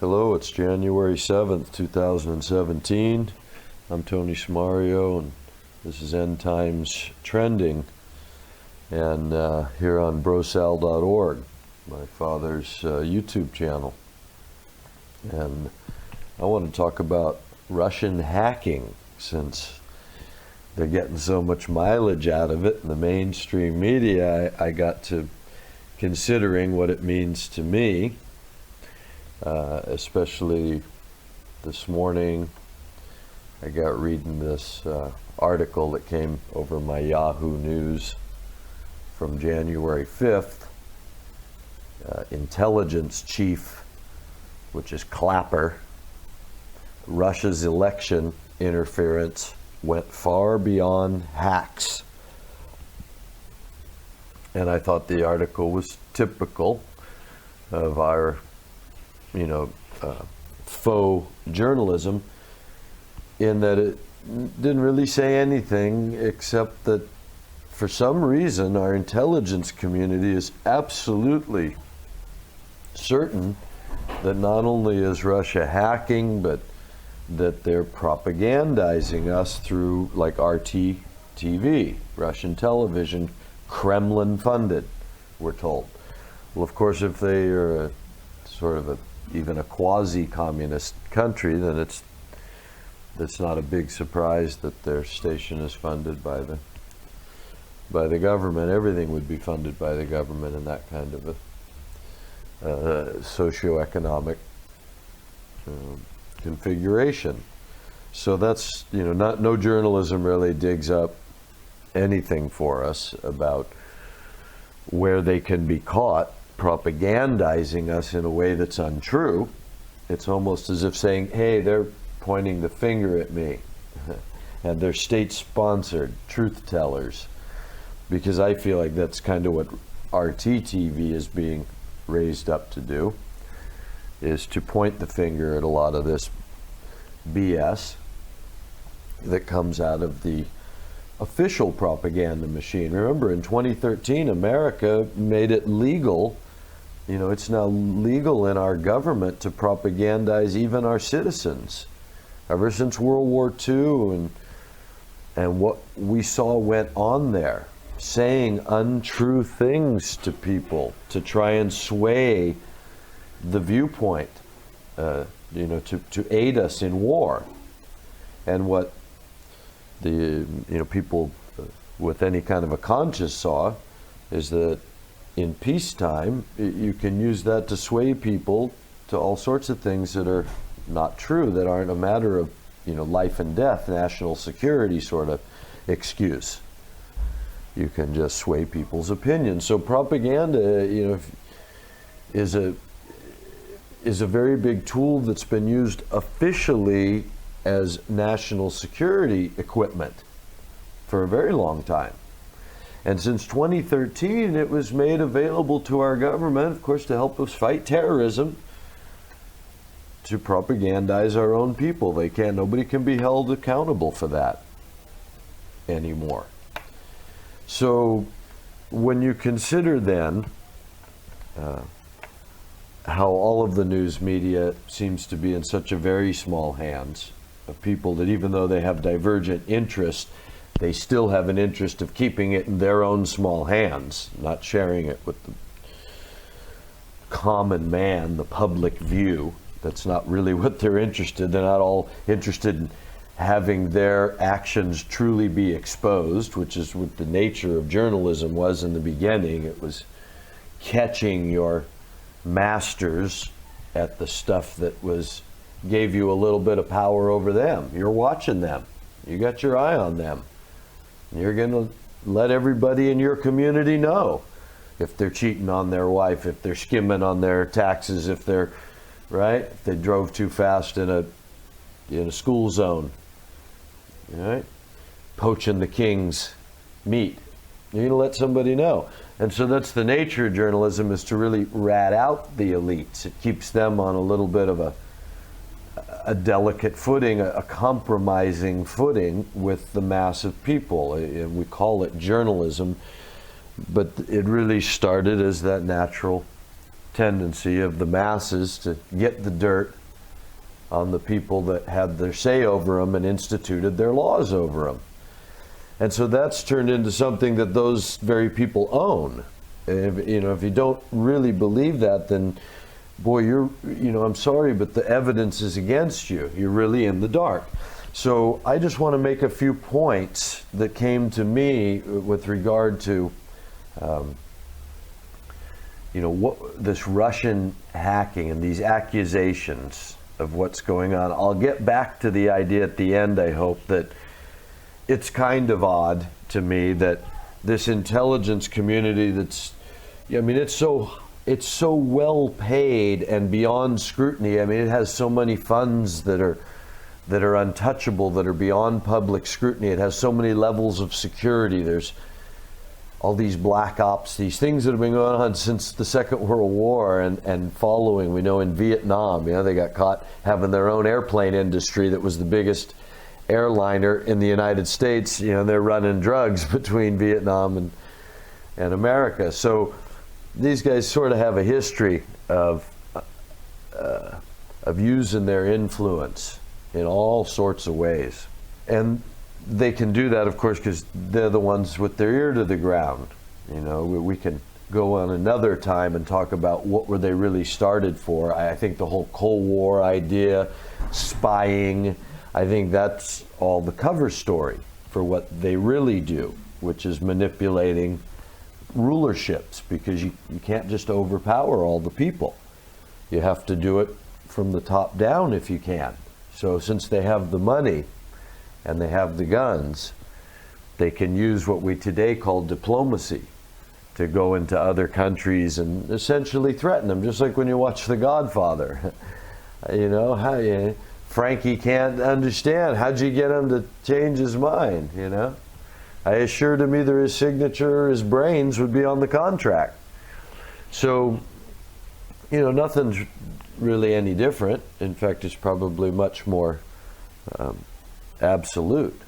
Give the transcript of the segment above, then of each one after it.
Hello, it's January 7th, 2017. I'm Tony Smario, and this is End Times Trending, and here on BroSal.org, my father's YouTube channel. And I want to talk about Russian hacking, since they're getting so much mileage out of it in the mainstream media. I got to considering what it means to me. Especially this morning, I got reading this article that came over my Yahoo News from January 5th. Intelligence chief, which is Clapper, Russia's election interference went far beyond hacks. And I thought the article was typical of our faux journalism, in that it didn't really say anything except that for some reason our intelligence community is absolutely certain that not only is Russia hacking, but that they're propagandizing us through, like, RT TV, Russian television, Kremlin funded, we're told. Well, of course, if they are even a quasi-communist country, then it's not a big surprise that their station is funded by the government. Everything would be funded by the government in that kind of a socioeconomic configuration. So that's, no journalism really digs up anything for us about where they can be caught propagandizing us in a way that's untrue. It's almost as if saying, hey, they're pointing the finger at me. And they're state-sponsored truth tellers. Because I feel like that's kind of what RT TV is being raised up to do, is to point the finger at a lot of this BS that comes out of the official propaganda machine. Remember, in 2013, America made it legal. It's now legal in our government to propagandize even our citizens. Ever since World War II and what we saw went on there, saying untrue things to people to try and sway the viewpoint, to aid us in war. And what the people with any kind of a conscience saw is that in peacetime, you can use that to sway people to all sorts of things that are not true, that aren't a matter of, life and death, national security sort of excuse. You can just sway people's opinions. So propaganda, is a very big tool that's been used officially as national security equipment for a very long time. And since 2013, it was made available to our government, of course, to help us fight terrorism, to propagandize our own people. Nobody can be held accountable for that anymore. So when you consider then how all of the news media seems to be in such a very small hands of people that, even though they have divergent interests, they still have an interest of keeping it in their own small hands, not sharing it with the common man, the public view. That's not really what they're interested in. They're not all interested in having their actions truly be exposed, which is what the nature of journalism was in the beginning. It was catching your masters at the stuff that gave you a little bit of power over them. You're watching them. You got your eye on them. You're going to let everybody in your community know if they're cheating on their wife, if they're skimming on their taxes, if they drove too fast in a school zone, right? Poaching the king's meat. You're going to let somebody know. And so that's the nature of journalism, is to really rat out the elites. It keeps them on a little bit of a delicate footing, a compromising footing with the mass of people. And we call it journalism, but it really started as that natural tendency of the masses to get the dirt on the people that had their say over them and instituted their laws over them. And so that's turned into something that those very people own. If you don't really believe that, then boy, I'm sorry, but the evidence is against you. You're really in the dark. So I just want to make a few points that came to me with regard to, this Russian hacking and these accusations of what's going on. I'll get back to the idea at the end, I hope, that it's kind of odd to me that this intelligence community it's so well paid and beyond scrutiny. I mean, it has so many funds that are untouchable, that are beyond public scrutiny. It has so many levels of security. There's all these black ops, these things that have been going on since the Second World War and following. We know in Vietnam, they got caught having their own airplane industry that was the biggest airliner in the United States. They're running drugs between Vietnam and America. So these guys sort of have a history of using their influence in all sorts of ways. And they can do that, of course, because they're the ones with their ear to the ground. We can go on another time and talk about what were they really started for. I think the whole Cold War idea, spying, I think that's all the cover story for what they really do, which is manipulating rulerships, because you can't just overpower all the people. You have to do it from the top down if you can. So since they have the money and they have the guns, they can use what we today call diplomacy to go into other countries and essentially threaten them, just like when you watch The Godfather. Frankie can't understand. How'd you get him to change his mind, I assured him either his signature or his brains would be on the contract. So, nothing's really any different. In fact, it's probably much more absolute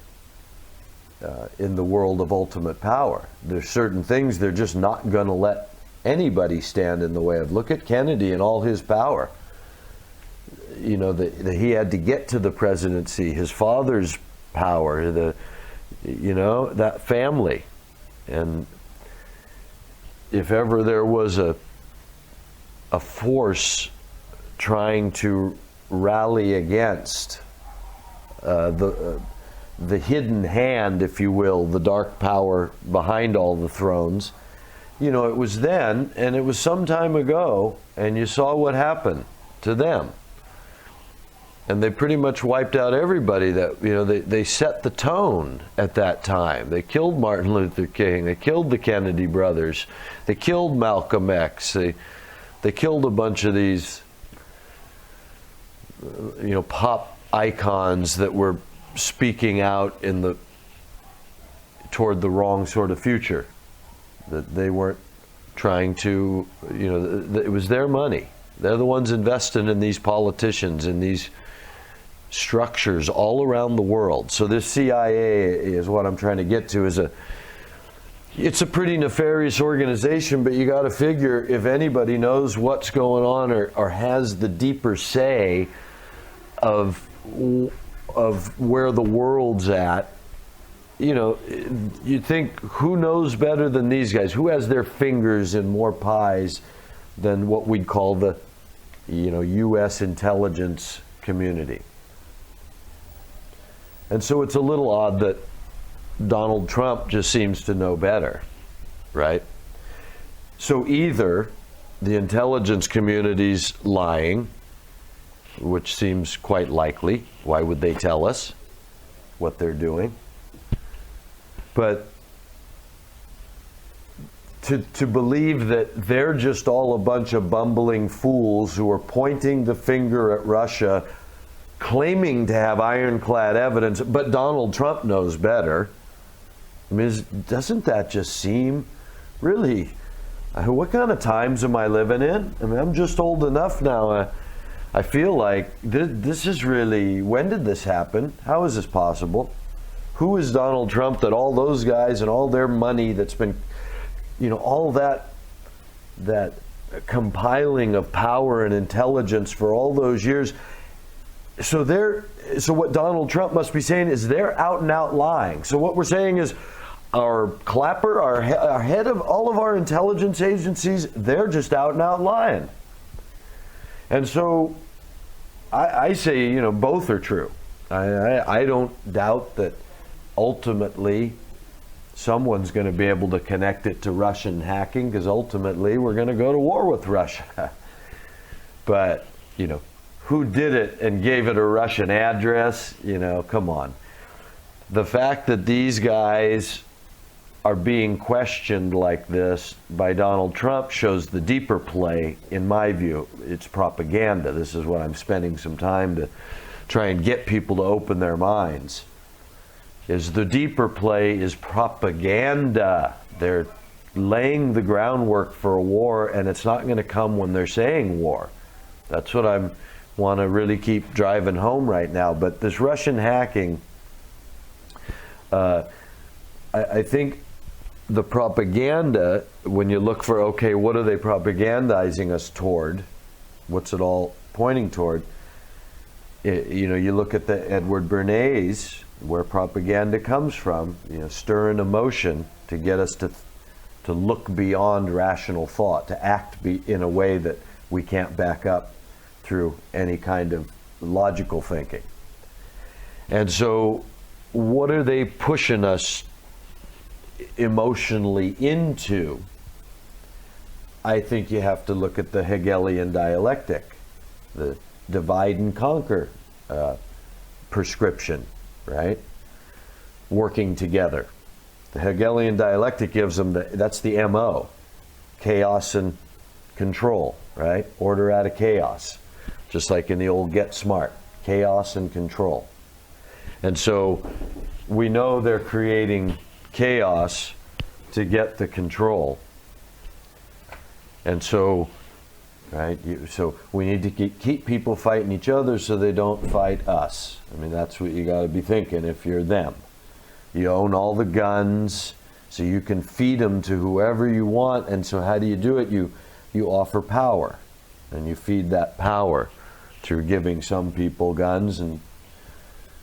in the world of ultimate power. There's certain things they're just not going to let anybody stand in the way of. Look at Kennedy and all his power. He had to get to the presidency, his father's power, that family. And if ever there was a force trying to rally against the hidden hand, if you will, the dark power behind all the thrones, it was then, and it was some time ago, and you saw what happened to them. And they pretty much wiped out everybody that, they set the tone at that time. They killed Martin Luther King. They killed the Kennedy brothers. They killed Malcolm X. They killed a bunch of these, pop icons that were speaking out toward the wrong sort of future. That they weren't trying to, it was their money. They're the ones investing in these politicians, in these structures all around the world. So this CIA is what I'm trying to get to. It's a pretty nefarious organization, but you got to figure if anybody knows what's going on or has the deeper say of where the world's at, you think, who knows better than these guys? Who has their fingers in more pies than what we'd call the U.S. intelligence community? And so it's a little odd that Donald Trump just seems to know better, right? So either the intelligence community's lying, which seems quite likely. Why would they tell us what they're doing? But to believe that they're just all a bunch of bumbling fools who are pointing the finger at Russia, claiming to have ironclad evidence, but Donald Trump knows better. I mean, doesn't that just seem really, what kind of times am I living in? I mean, I'm just old enough now. I feel like this is really, when did this happen? How is this possible? Who is Donald Trump that all those guys and all their money that's been, all that compiling of power and intelligence for all those years. So what Donald Trump must be saying is they're out and out lying. So what we're saying is our clapper, our head of all of our intelligence agencies, they're just out and out lying. And so I say, both are true. I don't doubt that ultimately someone's going to be able to connect it to Russian hacking, because ultimately we're going to go to war with Russia. But, who did it and gave it a Russian address? Come on. The fact that these guys are being questioned like this by Donald Trump shows the deeper play, in my view. It's propaganda. This is what I'm spending some time to try and get people to open their minds. Is the deeper play is propaganda. They're laying the groundwork for a war, and it's not going to come when they're saying war. That's what I want to really keep driving home right now. But this Russian hacking, I think the propaganda, when you look for, okay, what are they propagandizing us toward? What's it all pointing toward? You look at the Edward Bernays, where propaganda comes from, stirring emotion to get us to look beyond rational thought, to act in a way that we can't back up through any kind of logical thinking. And so what are they pushing us emotionally into? I think you have to look at the Hegelian dialectic, the divide and conquer prescription, right? Working together. The Hegelian dialectic gives them that's the MO. Chaos and control, right? Order out of chaos. Just like in the old Get Smart. Chaos and control. And so we know they're creating chaos to get the control. And so, right, so we need to keep people fighting each other so they don't fight us. I mean, that's what you got to be thinking if you're them. You own all the guns, so you can feed them to whoever you want. And so how do you do it? You offer power, and you feed that power through giving some people guns and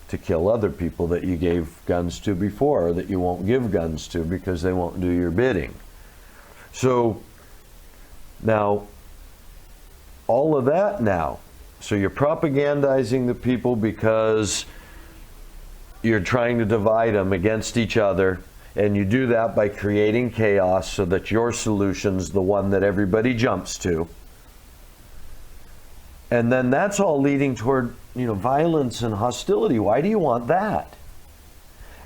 to kill other people that you gave guns to before, or that you won't give guns to because they won't do your bidding. So now, all of that now, so you're propagandizing the people because you're trying to divide them against each other, and you do that by creating chaos so that your solution's the one that everybody jumps to. And then that's all leading toward, violence and hostility. Why do you want that?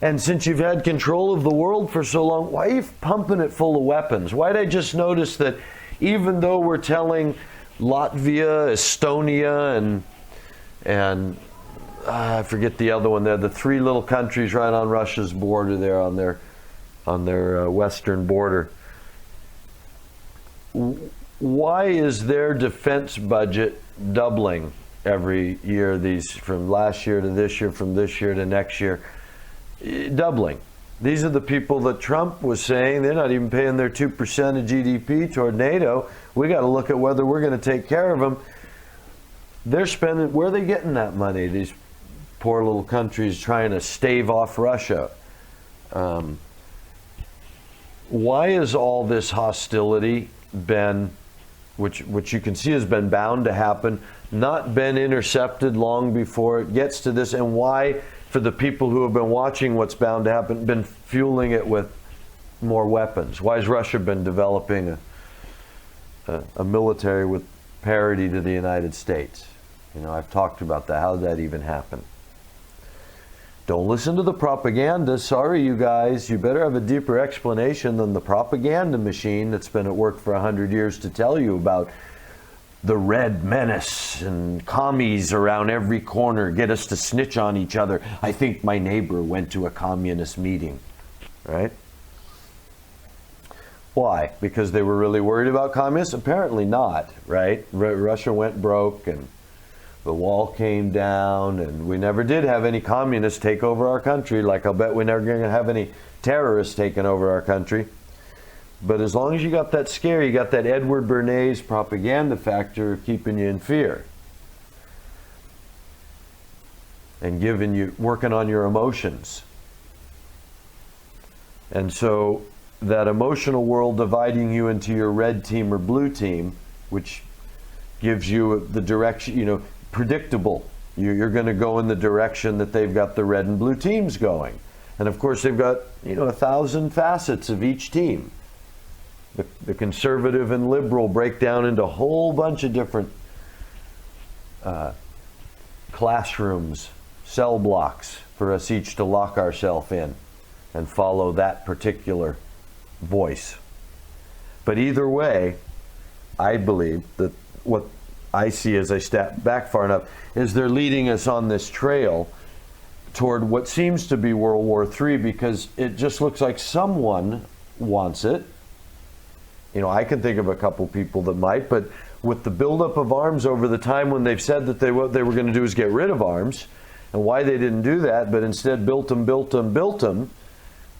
And since you've had control of the world for so long, why are you pumping it full of weapons? Why did I just notice that even though we're telling Latvia, Estonia, and I forget the other one there, the three little countries right on Russia's border there, on their western border, why is their defense budget doubling every year, these from last year to this year, from this year to next year? Doubling. These are the people that Trump was saying they're not even paying their 2% of GDP toward NATO. We got to look at whether we're going to take care of them. They're spending, where are they getting that money? These poor little countries trying to stave off Russia. Why has all this hostility been, which you can see has been bound to happen, not been intercepted long before it gets to this? And why, for the people who have been watching what's bound to happen, been fueling it with more weapons? Why has Russia been developing a military with parity to the United States? I've talked about that. How did that even happen? Don't listen to the propaganda. Sorry, you guys. You better have a deeper explanation than the propaganda machine that's been at work for 100 years to tell you about the red menace and commies around every corner, get us to snitch on each other. I think my neighbor went to a communist meeting, right? Why? Because they were really worried about communists? Apparently not, right? Russia went broke and the wall came down, and we never did have any communists take over our country, like I'll bet we're never going to have any terrorists taking over our country. But as long as you got that scare, you got that Edward Bernays propaganda factor keeping you in fear. And working on your emotions. And so that emotional world dividing you into your red team or blue team, which gives you the direction, predictable. You're going to go in the direction that they've got the red and blue teams going. And of course they've got, 1,000 facets of each team. The conservative and liberal break down into a whole bunch of different classrooms, cell blocks for us each to lock ourselves in and follow that particular voice. But either way, I believe that what I see as I step back far enough is they're leading us on this trail toward what seems to be World War III, because it just looks like someone wants it. I can think of a couple people that might, but with the buildup of arms over the time when they've said that what they were going to do is get rid of arms, and why they didn't do that, but instead built them,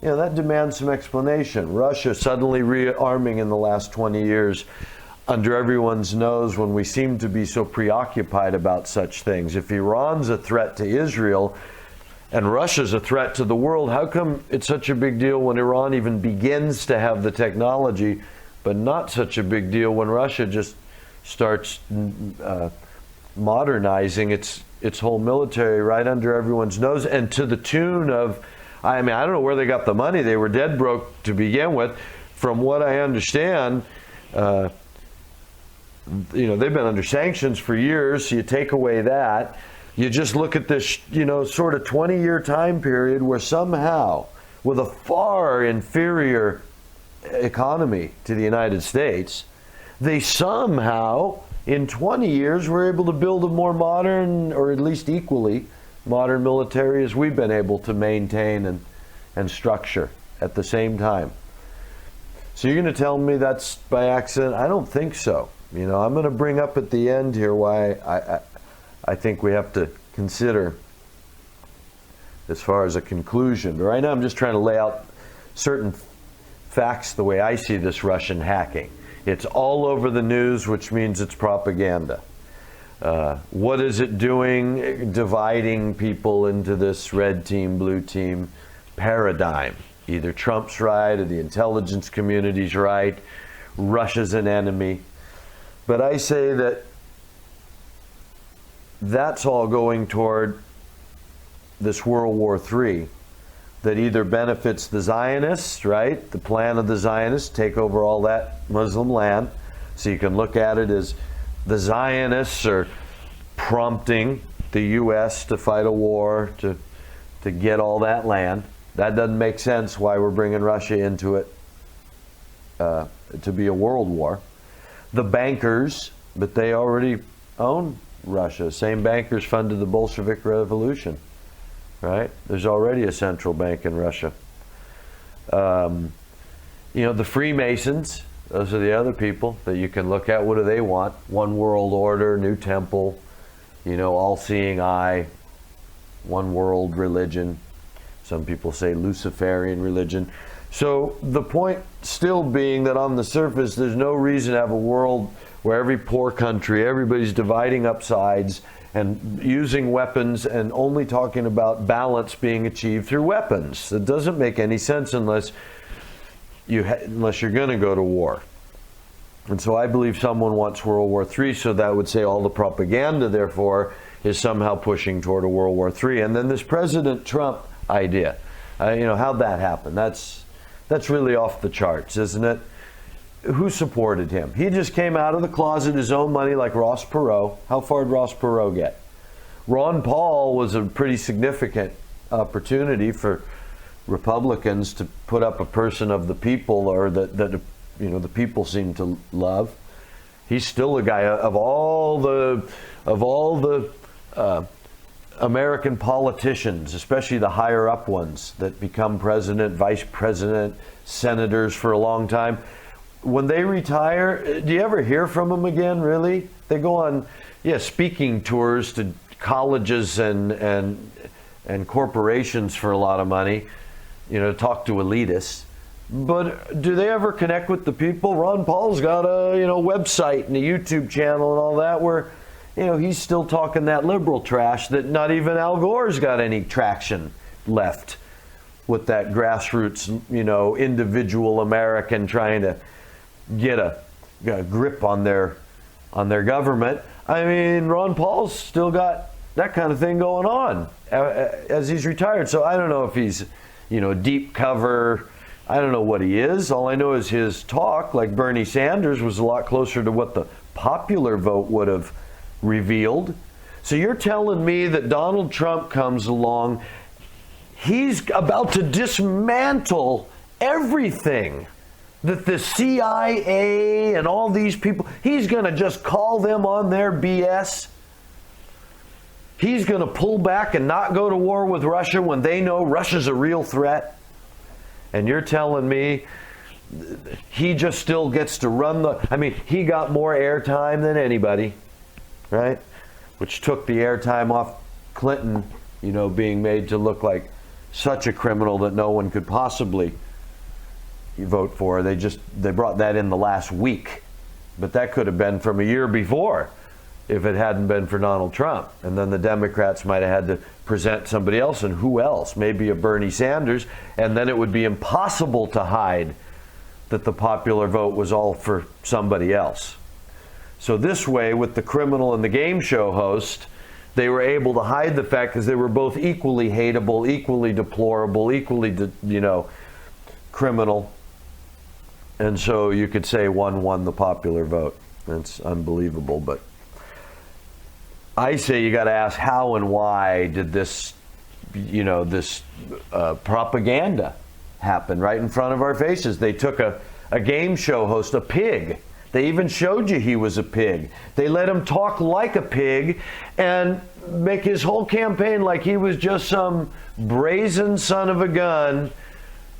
that demands some explanation. Russia suddenly rearming in the last 20 years under everyone's nose when we seem to be so preoccupied about such things. If Iran's a threat to Israel and Russia's a threat to the world, how come it's such a big deal when Iran even begins to have the technology, but not such a big deal when Russia just starts modernizing its whole military right under everyone's nose, and to the tune of, I don't know where they got the money. They were dead broke to begin with. From what I understand, they've been under sanctions for years, so you take away that. You just look at this, sort of 20-year time period where somehow, with a far inferior economy to the United States, they somehow, in 20 years, were able to build a more modern, or at least equally modern military as we've been able to maintain and structure at the same time. So you're going to tell me that's by accident? I don't think so. I'm going to bring up at the end here why I think we have to consider as far as a conclusion. But right now I'm just trying to lay out certain facts the way I see this Russian hacking. It's all over the news, which means it's propaganda. What is it doing? Dividing people into this red team, blue team paradigm. Either Trump's right or the intelligence community's right. Russia's an enemy. But I say that that's all going toward this World War III that either benefits the Zionists, right? The plan of the Zionists, take over all that Muslim land. So you can look at it as the Zionists are prompting the U.S. to fight a war to get all that land. That doesn't make sense why we're bringing Russia into it to be a world war. The bankers, but they already own Russia. Same bankers funded the Bolshevik Revolution, right? There's already a central bank in Russia. The Freemasons, those are the other people that you can look at. What do they want? One world order, new temple, all-seeing eye, one world religion. Some people say Luciferian religion. So the point still being that on the surface, there's no reason to have a world where every poor country, everybody's dividing up sides and using weapons and only talking about balance being achieved through weapons. It doesn't make any sense unless you're going to go to war. And so I believe someone wants World War III, so that would say all the propaganda, therefore, is somehow pushing toward a World War III. And then this President Trump idea, how'd that happen? That's really off the charts, isn't it? Who supported him? He just came out of the closet, his own money, like Ross Perot. How far did Ross Perot get? Ron Paul was a pretty significant opportunity for Republicans to put up a person of the people, or that the people seem to love. He's still a guy of all the American politicians, especially the higher up ones that become president, vice president, senators for a long time. When they retire, do you ever hear from them again, really? They go on, speaking tours to colleges and corporations for a lot of money, to talk to elitists. But do they ever connect with the people? Ron Paul's got a website and a YouTube channel and all that where he's still talking that liberal trash that not even Al Gore's got any traction left with that grassroots individual American trying to get a grip on their government. I mean, Ron Paul's still got that kind of thing going on as he's retired. So I don't know if he's deep cover. I don't know what he is. All I know is his talk, like Bernie Sanders, was a lot closer to what the popular vote would have revealed. So you're telling me that Donald Trump comes along, he's about to dismantle everything that the CIA and all these people, he's going to just call them on their BS. He's going to pull back and not go to war with Russia when they know Russia's a real threat. And you're telling me he just still gets to run he got more airtime than anybody, right? Which took the airtime off Clinton, being made to look like such a criminal that no one could possibly vote for. They brought that in the last week. But that could have been from a year before if it hadn't been for Donald Trump. And then the Democrats might have had to present somebody else, and who else? Maybe a Bernie Sanders, and then it would be impossible to hide that the popular vote was all for somebody else. So this way, with the criminal and the game show host, they were able to hide the fact because they were both equally hateable, equally deplorable, equally, criminal. And so you could say one won the popular vote. That's unbelievable, but I say you got to ask how and why did this, propaganda happen right in front of our faces. They took a game show host, a pig. They even showed you he was a pig. They let him talk like a pig and make his whole campaign like he was just some brazen son of a gun,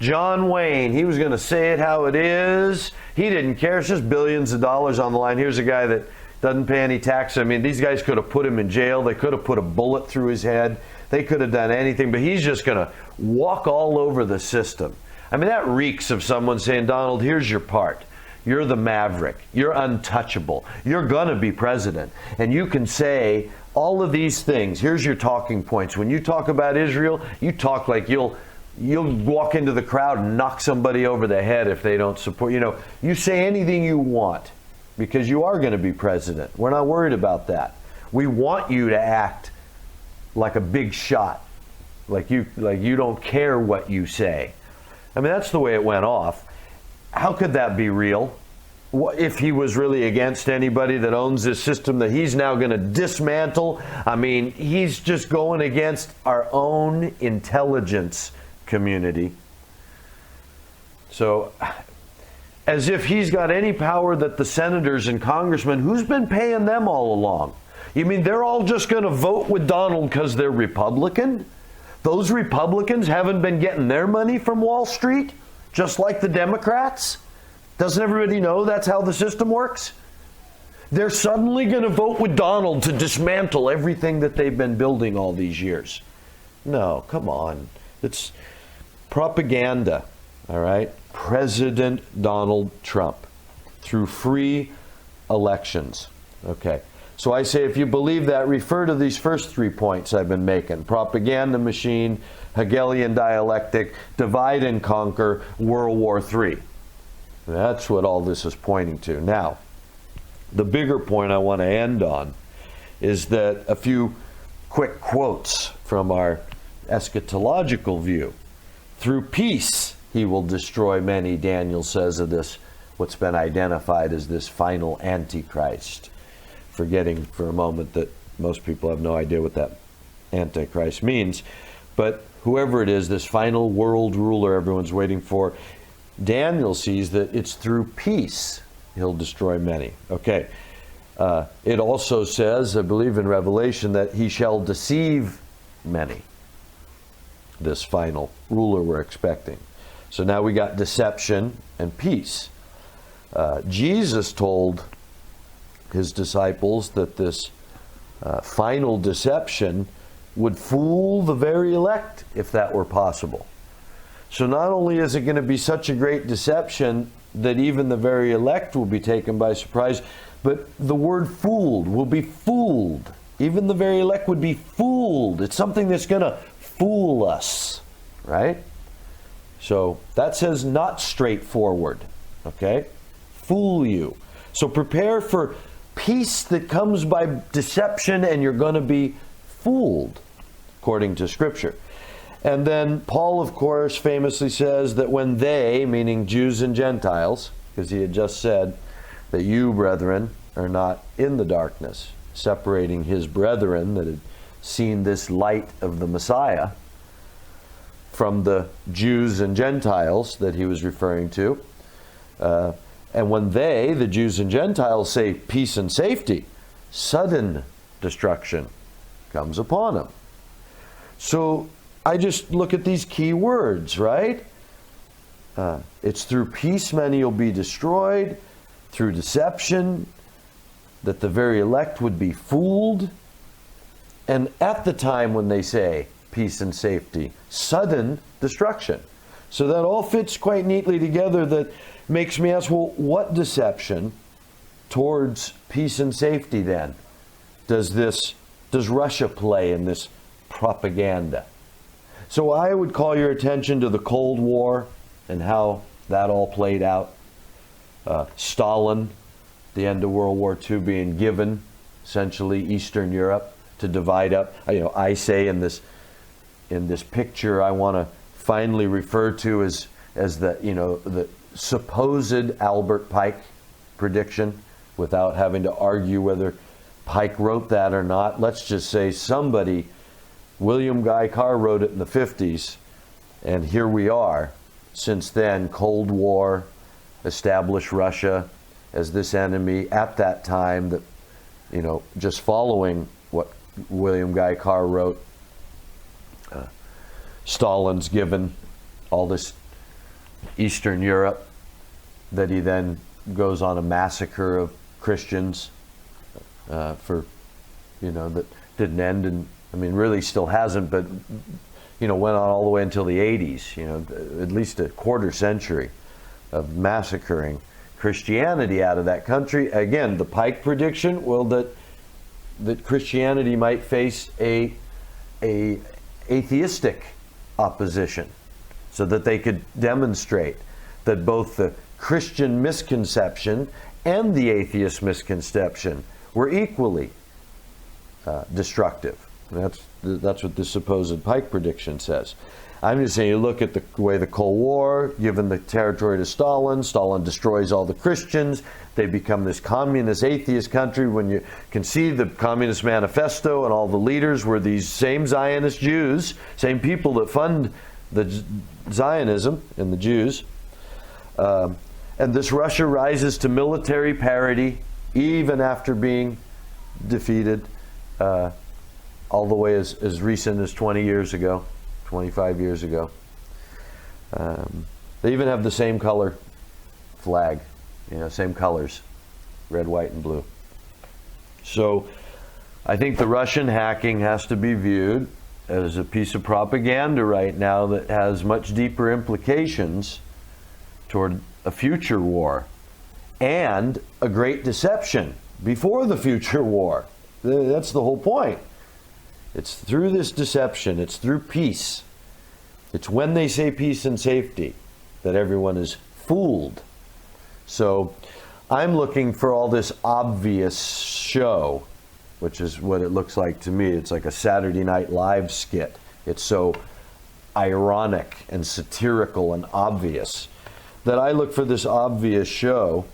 John Wayne. He was going to say it how it is. He didn't care. It's just billions of dollars on the line. Here's a guy that doesn't pay any tax. I mean, these guys could have put him in jail. They could have put a bullet through his head. They could have done anything, but he's just going to walk all over the system. I mean, that reeks of someone saying, Donald, here's your part. You're the maverick. You're untouchable. You're going to be president. And you can say all of these things. Here's your talking points. When you talk about Israel, you talk like you'll walk into the crowd and knock somebody over the head if they don't support. You say anything you want because you are going to be president. We're not worried about that. We want you to act like a big shot, like you don't care what you say. I mean, that's the way it went off. How could that be real? If he was really against anybody that owns this system that he's now going to dismantle? I mean, he's just going against our own intelligence community. So, as if he's got any power that the senators and congressmen, who's been paying them all along? You mean they're all just going to vote with Donald because they're Republican? Those Republicans haven't been getting their money from Wall Street, just like the Democrats? Doesn't everybody know that's how the system works? They're suddenly going to vote with Donald to dismantle everything that they've been building all these years. No, come on. It's propaganda, all right? President Donald Trump through free elections. Okay. So I say if you believe that, refer to these first 3 points I've been making. Propaganda machine, Hegelian dialectic, divide and conquer, World War III. That's what all this is pointing to. Now, the bigger point I want to end on is that a few quick quotes from our eschatological view. Through peace, he will destroy many, Daniel says of this, what's been identified as this final Antichrist. Forgetting for a moment that most people have no idea what that Antichrist means. But whoever it is, this final world ruler everyone's waiting for, Daniel sees that it's through peace he'll destroy many. Okay. It also says, I believe in Revelation, that he shall deceive many. This final ruler we're expecting. So now we got deception and peace. Jesus told his disciples that this final deception would fool the very elect if that were possible. So not only is it going to be such a great deception that even the very elect will be taken by surprise, but the word fooled will be fooled. Even the very elect would be fooled. It's something that's going to fool us, right? So that says not straightforward, okay? Fool you. So prepare for peace that comes by deception, and you're going to be fooled, according to Scripture. And then Paul, of course, famously says that when they, meaning Jews and Gentiles, because he had just said that you, brethren, are not in the darkness, separating his brethren that had seen this light of the Messiah from the Jews and Gentiles that he was referring to. And when they, the Jews and Gentiles, say peace and safety, sudden destruction comes upon them. So I just look at these key words, right? It's through peace many will be destroyed, through deception, that the very elect would be fooled. And at the time when they say peace and safety, sudden destruction. So that all fits quite neatly together. That makes me ask, well, what deception towards peace and safety then does Russia play in this propaganda? So I would call your attention to the Cold War and how that all played out. Stalin, the end of World War II, being given essentially Eastern Europe to divide up. I say in this picture, I want to finally refer to as the supposed Albert Pike prediction, without having to argue whether Pike wrote that or not. Let's just say somebody, William Guy Carr, wrote it in the 50s, and here we are. Since then, Cold War established Russia as this enemy at that time, that, just following what William Guy Carr wrote. Stalin's given all this Eastern Europe, that he then goes on a massacre of Christians that didn't end, and really still hasn't, but went on all the way until the 80s, at least a quarter century of massacring Christianity out of that country. Again, the Pike prediction, that Christianity might face a atheistic opposition, so that they could demonstrate that both the Christian misconception and the atheist misconception were equally destructive. That's what the supposed Pike prediction says. I'm just saying, you look at the way the Cold War, given the territory to Stalin destroys all the Christians. They become this communist atheist country. When you can see the Communist Manifesto, and all the leaders were these same Zionist Jews, same people that fund the Zionism and the Jews. And this Russia rises to military parity even after being defeated, all the way as recent as 20 years ago. 25 years ago. They even have the same color flag, same colors, red, white, and blue. So I think the Russian hacking has to be viewed as a piece of propaganda right now that has much deeper implications toward a future war and a great deception before the future war. That's the whole point. It's through this deception, it's through peace. It's when they say peace and safety that everyone is fooled. So I'm looking for all this obvious show, which is what it looks like to me. It's like a Saturday Night Live skit. It's so ironic and satirical and obvious that I look for this obvious show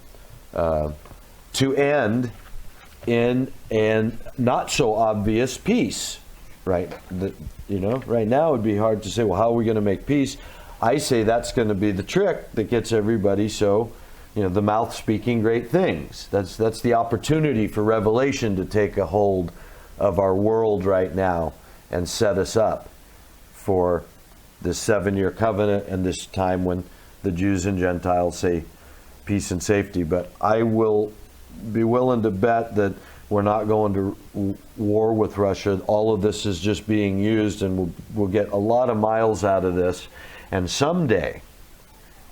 to end in a not so obvious peace. Right, right now it would be hard to say, well, how are we going to make peace? I say that's going to be the trick that gets everybody so, the mouth speaking great things. That's the opportunity for revelation to take a hold of our world right now and set us up for this 7-year covenant and this time when the Jews and Gentiles say peace and safety. But I will be willing to bet that we're not going to war with Russia. All of this is just being used, and we'll get a lot of miles out of this. And someday,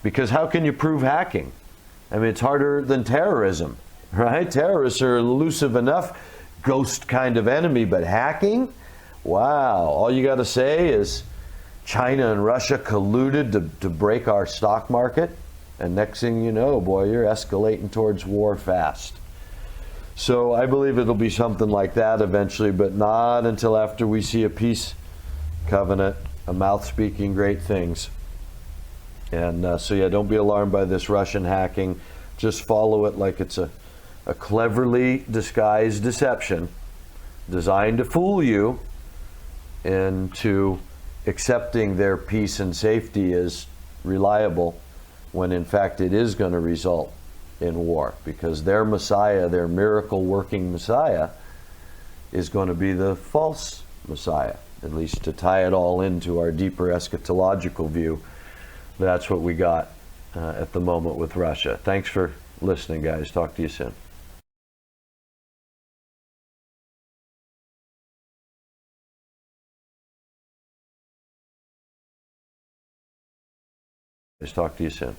because how can you prove hacking? I mean, it's harder than terrorism, right? Terrorists are elusive enough, ghost kind of enemy, but hacking? Wow, all you got to say is China and Russia colluded to break our stock market, and next thing you know, boy, you're escalating towards war fast. So I believe it'll be something like that eventually, but not until after we see a peace covenant, a mouth speaking great things. And so yeah, don't be alarmed by this Russian hacking. Just follow it like it's a cleverly disguised deception designed to fool you into accepting their peace and safety as reliable, when in fact it is going to result in war, because their Messiah, their miracle working Messiah, is going to be the false Messiah. At least to tie it all into our deeper eschatological view, that's what we got at the moment with Russia. Thanks for listening, guys. Talk to you soon. Talk to you soon.